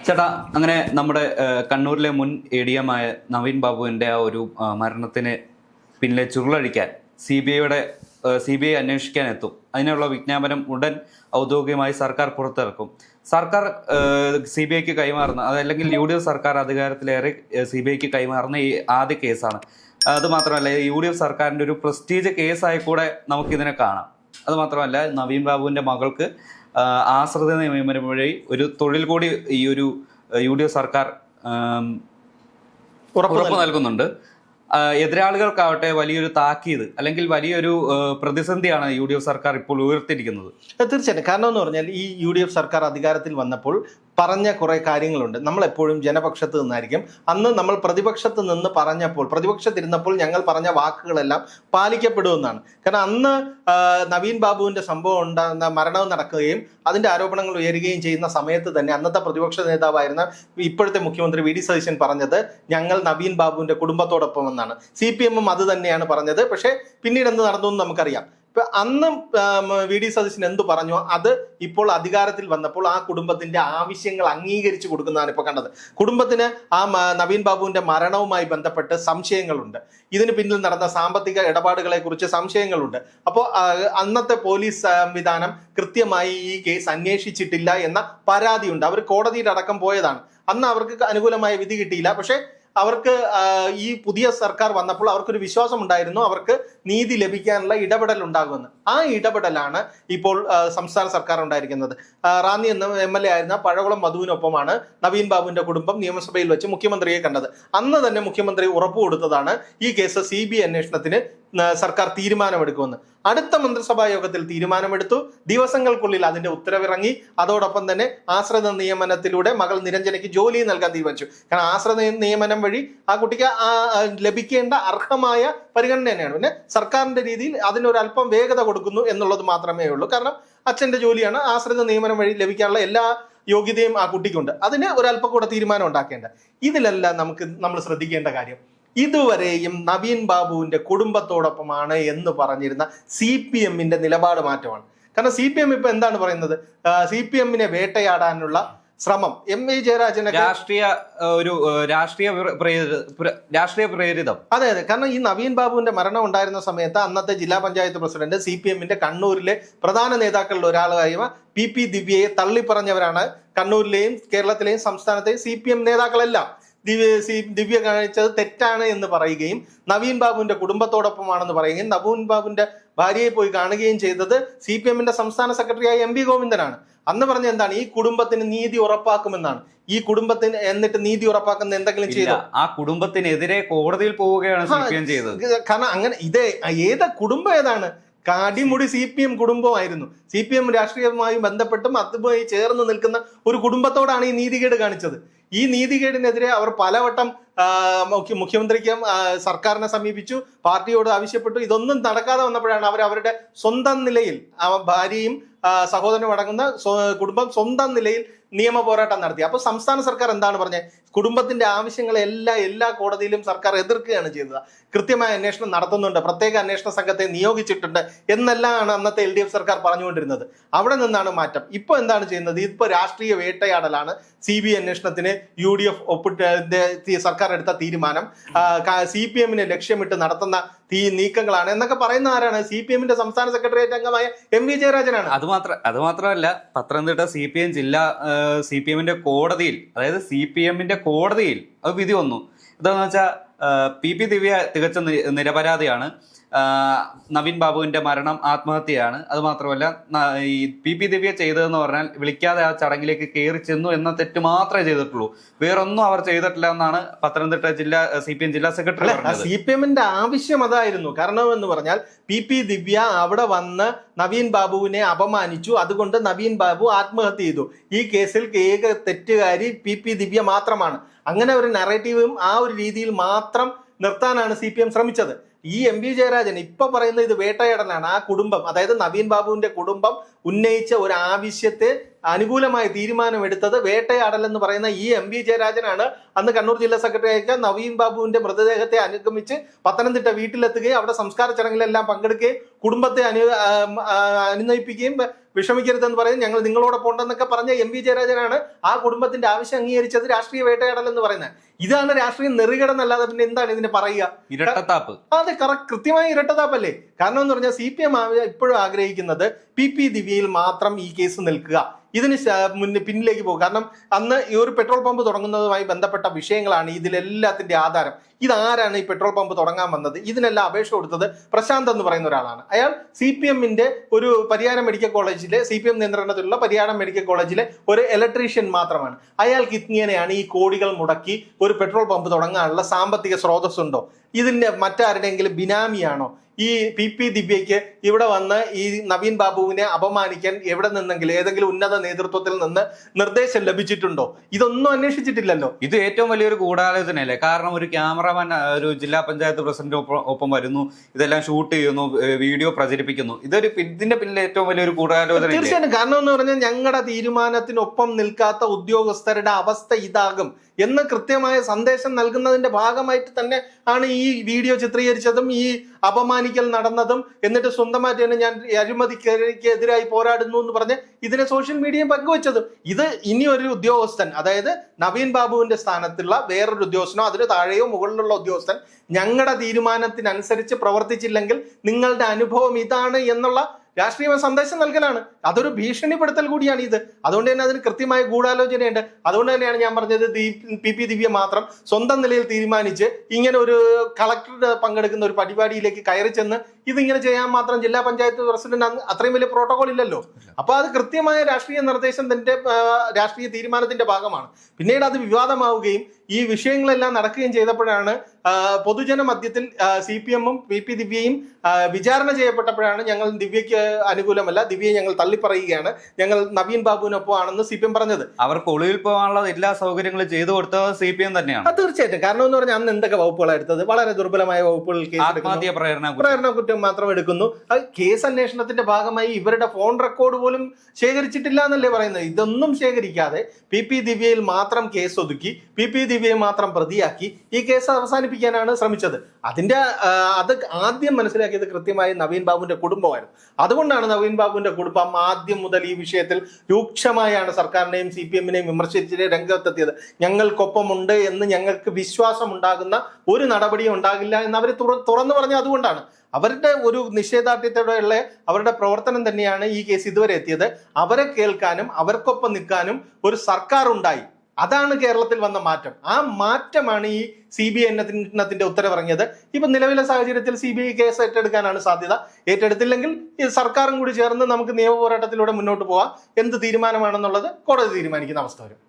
ചേട്ടാ, അങ്ങനെ നമ്മുടെ കണ്ണൂരിലെ മുൻ എ ഡി എം ആയ നവീൻ ബാബുവിൻ്റെ ആ ഒരു മരണത്തിന് പിന്നിലെ ചുരുളഴിക്കാൻ സി ബി ഐ അന്വേഷിക്കാൻ എത്തും. അതിനുള്ള വിജ്ഞാപനം ഉടൻ ഔദ്യോഗികമായി സർക്കാർ പുറത്തിറക്കും. സർക്കാർ സി ബി ഐക്ക് കൈമാറുന്ന, അതല്ലെങ്കിൽ യു ഡി എഫ് സർക്കാർ അധികാരത്തിലേറെ സി ബി ഐക്ക് കൈമാറുന്ന ഈ ആദ്യ കേസാണ്. അതുമാത്രമല്ല, യു ഡി എഫ് സർക്കാരിൻ്റെ ഒരു പ്രസ്റ്റീജ് കേസായി കൂടെ നമുക്കിതിനെ കാണാം. അതുമാത്രമല്ല, നവീൻ ബാബുവിൻ്റെ മകൾക്ക് ആശ്രിത നിയമനം വഴി ഒരു തൊഴിൽ കൂടി ഈ ഒരു യു ഡി എഫ് സർക്കാർ ഉറപ്പ് നൽകുന്നുണ്ട്. എതിരാളികൾക്കാവട്ടെ വലിയൊരു താക്കീത് അല്ലെങ്കിൽ വലിയൊരു പ്രതിസന്ധിയാണ് യു ഡി എഫ് സർക്കാർ ഇപ്പോൾ ഉയർത്തിയിരിക്കുന്നത്. തീർച്ചയായിട്ടും. കാരണം എന്ന് പറഞ്ഞാൽ ഈ യു ഡി എഫ് സർക്കാർ അധികാരത്തിൽ വന്നപ്പോൾ പറഞ്ഞ കുറെ കാര്യങ്ങളുണ്ട്. നമ്മളെപ്പോഴും ജനപക്ഷത്ത് നിന്നായിരിക്കും. അന്ന് നമ്മൾ പ്രതിപക്ഷത്ത് നിന്ന് പ്രതിപക്ഷത്തിരുന്നപ്പോൾ ഞങ്ങൾ പറഞ്ഞ വാക്കുകളെല്ലാം പാലിക്കപ്പെടുമെന്നാണ്. കാരണം അന്ന് നവീൻ ബാബുവിന്റെ സംഭവം മരണവും നടക്കുകയും അതിന്റെ ആരോപണങ്ങൾ ഉയരുകയും ചെയ്യുന്ന സമയത്ത് തന്നെ അന്നത്തെ പ്രതിപക്ഷ നേതാവായിരുന്ന ഇപ്പോഴത്തെ മുഖ്യമന്ത്രി വി ഡി സതീശൻ പറഞ്ഞത് ഞങ്ങൾ നവീൻ ബാബുവിന്റെ കുടുംബത്തോടൊപ്പം എന്നാണ്. CPM അത് തന്നെയാണ് പറഞ്ഞത്. പക്ഷേ പിന്നീട് എന്ത് നടന്നു എന്ന് നമുക്കറിയാം. അന്ന് വി ഡി സതീശൻ എന്തു പറഞ്ഞോ അത് ഇപ്പോൾ അധികാരത്തിൽ വന്നപ്പോൾ ആ കുടുംബത്തിന്റെ ആവശ്യങ്ങൾ അംഗീകരിച്ചു കൊടുക്കുന്നതാണ് ഇപ്പോൾ കണ്ടത്. കുടുംബത്തിന് ആ നവീൻ ബാബുവിന്റെ മരണവുമായി ബന്ധപ്പെട്ട് സംശയങ്ങളുണ്ട്. ഇതിന് പിന്നിൽ നടന്ന സാമ്പത്തിക ഇടപാടുകളെ കുറിച്ച് സംശയങ്ങളുണ്ട്. അപ്പോൾ അന്നത്തെ പോലീസ് സംവിധാനം കൃത്യമായി ഈ കേസ് അന്വേഷിച്ചിട്ടില്ല എന്ന പരാതിയുണ്ട്. അവർ കോടതിയുടെ അടക്കം പോയതാണ്. അന്ന് അവർക്ക് അനുകൂലമായ വിധി കിട്ടിയില്ല. പക്ഷേ അവർക്ക് ഈ പുതിയ സർക്കാർ വന്നപ്പോൾ അവർക്കൊരു വിശ്വാസം ഉണ്ടായിരുന്നു, അവർക്ക് നീതി ലഭിക്കാനുള്ള ഇടപെടൽ ഉണ്ടാകുമെന്ന്. ആ ഇടപെടലാണ് ഇപ്പോൾ സംസ്ഥാന സർക്കാർ ഉണ്ടായിരിക്കുന്നത്. റാന്നി എന്ന MLA ആയിരുന്ന പഴകുളം മധുവിനൊപ്പമാണ് നവീൻ ബാബുവിന്റെ കുടുംബം നിയമസഭയിൽ വെച്ച് മുഖ്യമന്ത്രിയെ കണ്ടത്. അന്ന് തന്നെ മുഖ്യമന്ത്രി ഉറപ്പ് കൊടുത്തതാണ് ഈ കേസ് CBI അന്വേഷണത്തിന് സർക്കാർ തീരുമാനമെടുക്കുമെന്ന്. അടുത്ത മന്ത്രിസഭാ യോഗത്തിൽ തീരുമാനമെടുത്തു. ദിവസങ്ങൾക്കുള്ളിൽ അതിന്റെ ഉത്തരവിറങ്ങി. അതോടൊപ്പം തന്നെ ആശ്രിത നിയമനത്തിലൂടെ മകൾ നിരഞ്ജനയ്ക്ക് ജോലി നൽകാൻ തീരുമാനിച്ചു. കാരണം ആശ്രിത നിയമനം വഴി ആ കുട്ടിക്ക് ലഭിക്കേണ്ട അർഹമായ പരിഗണന തന്നെയാണ്. പിന്നെ സർക്കാരിന്റെ രീതിയിൽ അതിനൊരല്പം വേഗത കൊടുക്കുന്നു എന്നുള്ളത് മാത്രമേ ഉള്ളൂ. കാരണം അച്ഛന്റെ ജോലിയാണ്, ആശ്രിത നിയമനം വഴി ലഭിക്കാനുള്ള എല്ലാ യോഗ്യതയും ആ കുട്ടിക്കുണ്ട്. അതിന് ഒരല്പം കൂടെ തീരുമാനം ഉണ്ടാക്കേണ്ട. ഇതിലെല്ലാം നമ്മൾ ശ്രദ്ധിക്കേണ്ട കാര്യം, ഇതുവരെയും നവീൻ ബാബുവിന്റെ കുടുംബത്തോടൊപ്പമാണ് എന്ന് പറഞ്ഞിരുന്ന CPMന്റെ നിലപാട് മാറ്റമാണ്. കാരണം CPM ഇപ്പൊ എന്താണ് പറയുന്നത്? CPMനെ വേട്ടയാടാനുള്ള ശ്രമം MV ജയരാജനെ രാഷ്ട്രീയ പ്രേരിതം. അതെ. കാരണം ഈ നവീൻ ബാബുവിന്റെ മരണം ഉണ്ടായിരുന്ന സമയത്ത് അന്നത്തെ ജില്ലാ പഞ്ചായത്ത് പ്രസിഡന്റ് CPMന്റെ കണ്ണൂരിലെ പ്രധാന നേതാക്കളിൽ ഒരാളായ PP ദിവ്യയെ തള്ളിപ്പറഞ്ഞവരാണ് കണ്ണൂരിലെയും കേരളത്തിലെയും സംസ്ഥാനത്തെയും CPM നേതാക്കളെല്ലാം. ദിവ്യ കാണിച്ചത് തെറ്റാണ് എന്ന് പറയുകയും നവീൻ ബാബുവിന്റെ കുടുംബത്തോടൊപ്പമാണെന്ന് പറയുകയും നവീൻ ബാബുവിന്റെ ഭാര്യയെ പോയി കാണുകയും ചെയ്തത് CPMന്റെ സംസ്ഥാന സെക്രട്ടറിയായ MV ഗോവിന്ദനാണ്. അന്ന് പറഞ്ഞ എന്താണ്? ഈ കുടുംബത്തിന് നീതി ഉറപ്പാക്കുമെന്നാണ്. ഈ കുടുംബത്തിന് എന്നിട്ട് നീതി ഉറപ്പാക്കുന്ന എന്തെങ്കിലും ചെയ്തോ? ആ കുടുംബത്തിനെതിരെ കോടതിയിൽ പോവുകയാണ് CPM ചെയ്തത്. കാരണം അങ്ങനെ ഏത് കുടുംബം ഏതാണ്? കാടിമുടി CPM കുടുംബമായിരുന്നു. CPM രാഷ്ട്രീയവുമായി ബന്ധപ്പെട്ടും അതുമായി ചേർന്ന് നിൽക്കുന്ന ഒരു കുടുംബത്തോടാണ് ഈ നീതികേട് കാണിച്ചത്. ഈ നീതികേടിനെതിരെ അവർ പലവട്ടം മുഖ്യമന്ത്രിക്കും സർക്കാരിനെ സമീപിച്ചു, പാർട്ടിയോട് ആവശ്യപ്പെട്ടു. ഇതൊന്നും നടക്കാതെ വന്നപ്പോഴാണ് അവരുടെ സ്വന്തം നിലയിൽ ഭാര്യയും സഹോദരനും അടങ്ങുന്ന കുടുംബം സ്വന്തം നിലയിൽ നിയമ പോരാട്ടം നടത്തി. അപ്പൊ സംസ്ഥാന സർക്കാർ എന്താണ് പറഞ്ഞത്? കുടുംബത്തിന്റെ ആവശ്യങ്ങളെല്ലാം എല്ലാ കോടതിയിലും സർക്കാർ എതിർക്കുകയാണ് ചെയ്തത്. കൃത്യമായ അന്വേഷണം നടത്തുന്നുണ്ട്, പ്രത്യേക അന്വേഷണ സംഘത്തെ നിയോഗിച്ചിട്ടുണ്ട് എന്നെല്ലാമാണ് അന്നത്തെ LDF സർക്കാർ പറഞ്ഞുകൊണ്ടിരുന്നത്. അവിടെ നിന്നാണ് മാറ്റം. ഇപ്പൊ എന്താണ് ചെയ്യുന്നത്? ഇപ്പൊ രാഷ്ട്രീയ വേട്ടയാടലാണ്. CBI അന്വേഷണത്തിന് UDF സർക്കാർ എടുത്ത തീരുമാനം CPMനെ ലക്ഷ്യമിട്ട് നടത്തുന്ന നീക്കങ്ങളാണ് എന്നൊക്കെ പറയുന്ന ആരാണ്? CPMന്റെ സംസ്ഥാന സെക്രട്ടേറിയറ്റ് അംഗമായ MV ജയരാജനാണ്. അതുമാത്രമല്ല, പത്തനംതിട്ട CPMന്റെ കോടതിയിൽ, അതായത് CPMന്റെ കോടതിയിൽ അത് വിധി വന്നു. എന്താണെന്ന് വെച്ചാൽ PP ദിവ്യ തികച്ച നിരപരാധിയാണ്. നവീൻ ബാബുവിന്റെ മരണം ആത്മഹത്യയാണ്. അത് മാത്രമല്ല, ഈ PP ദിവ്യ ചെയ്തതെന്ന് പറഞ്ഞാൽ വിളിക്കാതെ ആ ചടങ്ങിലേക്ക് കയറി ചെന്നു എന്ന തെറ്റ് മാത്രമേ ചെയ്തിട്ടുള്ളൂ. വേറൊന്നും അവർ ചെയ്തിട്ടില്ല എന്നാണ് പത്തനംതിട്ട CPM ജില്ലാ സെക്രട്ടറി പറഞ്ഞത്. CPMന്റെ ആവശ്യം അതായിരുന്നു. കാരണം എന്ന് പറഞ്ഞാൽ PP ദിവ്യ അവിടെ വന്ന് നവീൻ ബാബുവിനെ അപമാനിച്ചു, അതുകൊണ്ട് നവീൻ ബാബു ആത്മഹത്യ ചെയ്തു. ഈ കേസിൽ ഏക തെറ്റുകാരി PP ദിവ്യ മാത്രമാണ്. അങ്ങനെ ഒരു നറേറ്റീവും ആ ഒരു രീതിയിൽ മാത്രം നിർത്താനാണ് CPM ശ്രമിച്ചത്. ഈ MV ജയരാജൻ ഇപ്പൊ പറയുന്നത് ഇത് വേട്ടയാടലാണ്. ആ കുടുംബം, അതായത് നവീൻ ബാബുവിന്റെ കുടുംബം ഉന്നയിച്ച ഒരു ആവശ്യത്തെ അനുകൂലമായ തീരുമാനം എടുത്തത് വേട്ടയാടൽ എന്ന് പറയുന്ന ഈ MV ജയരാജനാണ്. അന്ന് കണ്ണൂർ ജില്ലാ സെക്രട്ടറി ആയിരിക്കാൻ നവീൻ ബാബുവിന്റെ മൃതദേഹത്തെ അനുഗമിച്ച് പത്തനംതിട്ട വീട്ടിലെത്തുകയും അവിടെ സംസ്കാര ചടങ്ങിലെല്ലാം പങ്കെടുക്കുകയും കുടുംബത്തെ അനുനയിപ്പിക്കുകയും വിഷമിക്കരുതെന്ന് പറയും, ഞങ്ങൾ നിങ്ങളോടൊപ്പം ഉണ്ടെന്നൊക്കെ പറഞ്ഞ MV ജയരാജനാണ് ആ കുടുംബത്തിന്റെ ആവശ്യം അംഗീകരിച്ചത് രാഷ്ട്രീയ വേട്ടയാടൽ എന്ന് പറയുന്നത്. ഇതാണ് രാഷ്ട്രീയ നെറികടന്നല്ലാതെ പിന്നെ എന്താണ് ഇതിന് പറയുക? ഇരട്ടത്താപ്പ്. അതെ, കൃത്യമായി ഇരട്ടത്താപ്പല്ലേ. കാരണം എന്ന് പറഞ്ഞാൽ CPM ഇപ്പോഴും ആഗ്രഹിക്കുന്നത് PP ദിവ്യയിൽ മാത്രം ഈ കേസ് നിൽക്കുക, ഇതിന് പിന്നിലേക്ക് പോകും. കാരണം അന്ന് ഈ ഒരു പെട്രോൾ പമ്പ് തുടങ്ങുന്നതുമായി ബന്ധപ്പെട്ട വിഷയങ്ങളാണ് ഇതിലെല്ലാത്തിന്റെ ആധാരം. ഇതാരാണ് ഈ പെട്രോൾ പമ്പ് തുടങ്ങാൻ വന്നത്? ഇതിനെല്ലാം അപേക്ഷ കൊടുത്തത് പ്രശാന്ത് എന്ന് പറയുന്ന ഒരാളാണ്. അയാൾ CPMന്റെ ഒരു പരിയാരം മെഡിക്കൽ കോളേജിലെ CPM നിയന്ത്രണത്തിലുള്ള പരിയാരം മെഡിക്കൽ കോളേജിലെ ഒരു ഇലക്ട്രീഷ്യൻ മാത്രമാണ്. അയാൾക്ക് ഇങ്ങനെയാണ് ഈ കോടികൾ മുടക്കി ഒരു പെട്രോൾ പമ്പ് തുടങ്ങാനുള്ള സാമ്പത്തിക സ്രോതസ്സുണ്ടോ? ഇതിന്റെ മറ്റാരുടെയെങ്കിലും ബിനാമിയാണോ? ഈ PP ദിവ്യയ്ക്ക് ഇവിടെ വന്ന് ഈ നവീൻ ബാബുവിനെ അപമാനിക്കാൻ എവിടെ നിന്നെങ്കിലും ഏതെങ്കിലും ഉന്നത നേതൃത്വത്തിൽ നിന്ന് നിർദ്ദേശം ലഭിച്ചിട്ടുണ്ടോ? ഇതൊന്നും അന്വേഷിച്ചിട്ടില്ലല്ലോ. ഇത് ഏറ്റവും വലിയൊരു ഗൂഢാലോചനയല്ലേ? കാരണം ഒരു ക്യാമറാമാൻ ഒരു ജില്ലാ പഞ്ചായത്ത് പ്രസിഡന്റ് ഒപ്പം വരുന്നു, ഇതെല്ലാം ഷൂട്ട് ചെയ്യുന്നു, വീഡിയോ പ്രചരിപ്പിക്കുന്നു. ഇതിന്റെ പിന്നിൽ ഏറ്റവും വലിയൊരു ഗൂഢാലോചന. തീർച്ചയായിട്ടും. കാരണം എന്ന് പറഞ്ഞാൽ ഞങ്ങളുടെ തീരുമാനത്തിനൊപ്പം നിൽക്കാത്ത ഉദ്യോഗസ്ഥരുടെ അവസ്ഥ ഇതാകും എന്ന് കൃത്യമായ സന്ദേശം നൽകുന്നതിന്റെ ഭാഗമായിട്ട് തന്നെ ആണ് ഈ വീഡിയോ ചിത്രീകരിച്ചതും ഈ അപമാനിക്കൽ നടന്നതും. എന്നിട്ട് സ്വന്തമായിട്ട് തന്നെ ഞാൻ അഴിമതിക്കെതിരായി പോരാടുന്നു എന്ന് പറഞ്ഞ് ഇതിനെ സോഷ്യൽ മീഡിയയിൽ പങ്കുവച്ചതും. ഇത് ഇനി ഒരു ഉദ്യോഗസ്ഥൻ, അതായത് നവീൻ ബാബുവിന്റെ സ്ഥാനത്തുള്ള വേറൊരു ഉദ്യോഗസ്ഥനോ അതിന് താഴെയോ മുകളിലുള്ള ഉദ്യോഗസ്ഥൻ ഞങ്ങളുടെ തീരുമാനത്തിനനുസരിച്ച് പ്രവർത്തിച്ചില്ലെങ്കിൽ നിങ്ങളുടെ അനുഭവം ഇതാണ് എന്നുള്ള രാഷ്ട്രീയ സന്ദേശം നൽകലാണ്. അതൊരു ഭീഷണിപ്പെടുത്തൽ കൂടിയാണ് ഇത്. അതുകൊണ്ട് തന്നെ അതിന് കൃത്യമായ ഗൂഢാലോചനയുണ്ട്. അതുകൊണ്ട് തന്നെയാണ് ഞാൻ പറഞ്ഞത് PP ദിവ്യ മാത്രം സ്വന്തം നിലയിൽ തീരുമാനിച്ച് ഇങ്ങനെ ഒരു കളക്ടർ പങ്കെടുക്കുന്ന ഒരു പരിപാടിയിലേക്ക് കയറി ചെന്ന് ഇതിങ്ങനെ ചെയ്യാൻ മാത്രം ജില്ലാ പഞ്ചായത്ത് പ്രസിഡന്റ് അത്രയും വലിയ പ്രോട്ടോകോൾ ഇല്ലല്ലോ. അപ്പൊ അത് കൃത്യമായ രാഷ്ട്രീയ നിർദ്ദേശം തന്റെ രാഷ്ട്രീയ തീരുമാനത്തിന്റെ ഭാഗമാണ്. പിന്നീട് അത് വിവാദമാവുകയും ഈ വിഷയങ്ങളെല്ലാം നടക്കുകയും ചെയ്തപ്പോഴാണ് പൊതുജന മധ്യത്തിൽ CPM-ഉം PP ദിവ്യയും വിചാരണ ചെയ്യപ്പെട്ടപ്പോഴാണ് ഞങ്ങൾ ദിവ്യയ്ക്ക് അനുകൂലമല്ല, ദിവ്യയെ ഞങ്ങൾ തള്ളിപ്പറയുകയാണ്, ഞങ്ങൾ നവീൻ ബാബുവിനൊപ്പം ആണെന്ന് CPM പറഞ്ഞത്. അവർക്ക് ഒളിവിൽ പോകാനുള്ള എല്ലാ സൗകര്യങ്ങളും ചെയ്തു കൊടുത്തത് CPM തന്നെയാണ്. തീർച്ചയായിട്ടും. കാരണം എന്ന് പറഞ്ഞാൽ അന്ന് എന്തൊക്കെ വകുപ്പുകളാണ് എടുത്തത്? വളരെ ദുർബലമായ വകുപ്പുകൾ, ആത്മഹത്യ പ്രേരണ കുറ്റം മാത്രം എടുക്കുന്നു. കേസ് അന്വേഷണത്തിന്റെ ഭാഗമായി ഇവരുടെ ഫോൺ റെക്കോർഡ് പോലും ശേഖരിച്ചിട്ടില്ല എന്നല്ലേ പറയുന്നത്. ഇതൊന്നും ശേഖരിക്കാതെ PP ദിവ്യയിൽ മാത്രം കേസ് ഒതുക്കി PP ദിവ്യയെ മാത്രം പ്രതിയാക്കി ഈ കേസ് അവസാനിപ്പിക്കാനാണ് ശ്രമിച്ചത്. അത് ആദ്യം മനസ്സിലാക്കിയത് കൃത്യമായി നവീൻ ബാബുവിന്റെ കുടുംബമായിരുന്നു. അതുകൊണ്ടാണ് നവീൻ ബാബുവിന്റെ കുടുംബം ആദ്യം മുതൽ ഈ വിഷയത്തിൽ രൂക്ഷമായാണ് സർക്കാരിനെയും CPM-നെയും വിമർശിച്ച് രംഗത്തെത്തിയത്. ഞങ്ങൾക്കൊപ്പമുണ്ട് എന്ന് ഞങ്ങൾക്ക് വിശ്വാസം ഉണ്ടാകുന്ന ഒരു നടപടിയും ഉണ്ടാകില്ല എന്ന് അവർ തുറന്നു പറഞ്ഞ അതുകൊണ്ടാണ്. അവരുടെ ഒരു നിഷേധാർത്ഥ്യത്തോടെയുള്ള അവരുടെ പ്രവർത്തനം തന്നെയാണ് ഈ കേസ് ഇതുവരെ എത്തിയത്. അവരെ കേൾക്കാനും അവർക്കൊപ്പം നിൽക്കാനും ഒരു സർക്കാർ ഉണ്ടായി. അതാണ് കേരളത്തിൽ വന്ന മാറ്റം. ആ മാറ്റമാണ് ഈ CBI അന്വേഷണത്തിന്റെ ഉത്തരവിറങ്ങിയത്. ഇപ്പൊ നിലവിലെ സാഹചര്യത്തിൽ CBI കേസ് ഏറ്റെടുക്കാനാണ് സാധ്യത. ഏറ്റെടുത്തില്ലെങ്കിൽ ഈ സർക്കാരും കൂടി ചേർന്ന് നമുക്ക് നിയമ പോരാട്ടത്തിലൂടെ മുന്നോട്ട് പോവാം. എന്ത് തീരുമാനമാണെന്നുള്ളത് കോടതി തീരുമാനിക്കുന്ന അവസ്ഥ വരും.